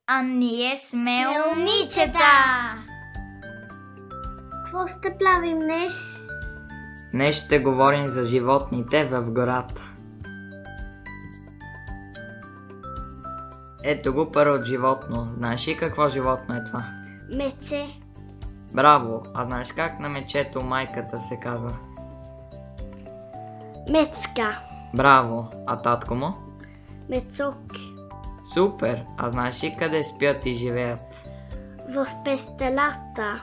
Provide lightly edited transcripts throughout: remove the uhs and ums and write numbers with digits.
А ние сме умничета! Какво ще правим днес? Днес ще говорим за животните в гората. Ето го първото животно. Знаеш ли какво животно е това? Мече. Браво! А знаеш как на мечето майката се казва? Мечка. Браво! А татко му? Мецок. Супер! А знаеш ли къде спят и живеят? В пестелата.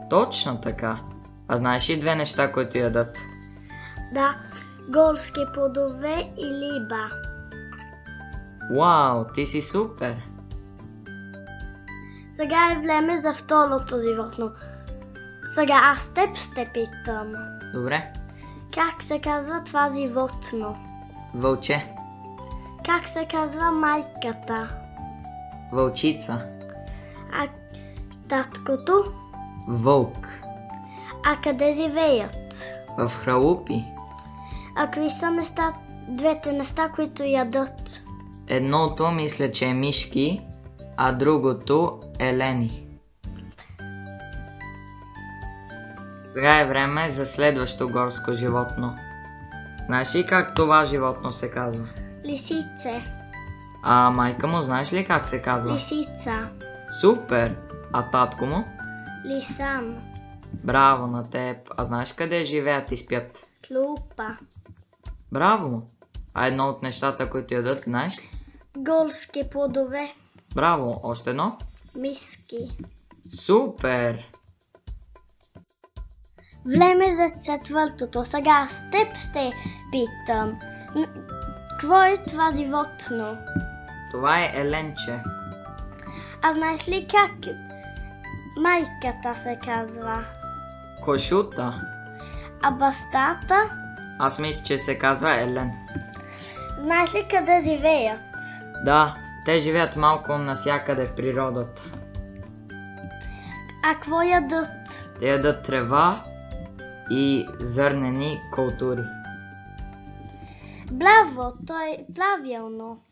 Точно така! А знаеш ли две неща, които ядат? Да, горски плодове и риба. Вау! Ти си супер! Сега е време за второто животно. Сега аз теб ще питам. Добре? Как се казва това животно? Вълче. Как се казва майката? Вълчица. А таткото? Вълк. А къде живеят? В хралупи. А какви са двете неща, които ядат? Едното мисля, че е мишки, а другото е лени. Сега е време за следващо горско животно. Знаеш ли как това животно се казва? Лисице. А майка му знаеш ли как се казва? Лисица. Супер! А татко му? Лисан. Браво на теб! А знаеш къде живеят и спят? Клупа. Браво! А едно от нещата, които ядат, знаеш ли? Горски плодове. Браво! Още едно? Миски. Супер! Време за четвъртото. Сега с теб ще питам. Какво е това животно? Това е еленче. А знаеш ли как майката се казва? Кошута. А бащата? Аз мисля, че се казва Елен. Знаеш ли къде живеят? Да, те живеят малко навсякъде в природата. А какво ядат? Те ядат трева и зърнени култури. Браво, то е правилно.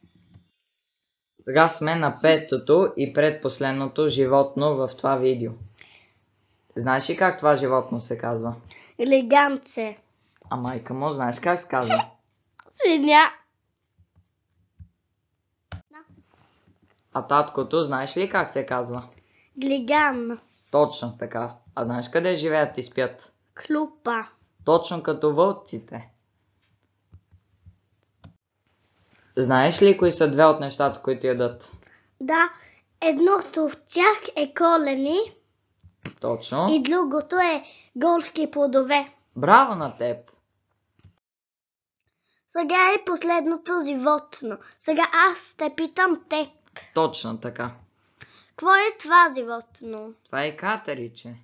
Сега сме на петото и предпоследното животно в това видео. Знаеш ли как това животно се казва? Елеганце. А майка му, знаеш как се казва? Свиня. А таткото, знаеш ли как се казва? Глиган. Точно така. А знаеш къде живеят и спят? Клупа. Точно като вълците. Знаеш ли кои са две от нещата, които ядат? Да, едното от тях е колени Точно. и другото е горски плодове. Браво на теб! Сега е последното животно. Сега аз ще питам те. Точно така. Какво е това животно? Това е катериче.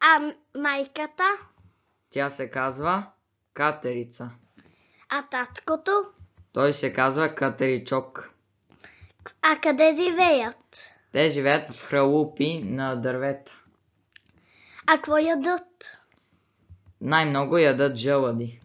А майката? Тя се казва катерица. А таткото? Той се казва катеричок. А къде живеят? Те живеят в хралупи на дървета. А какво ядат? Най-много ядат жълъди.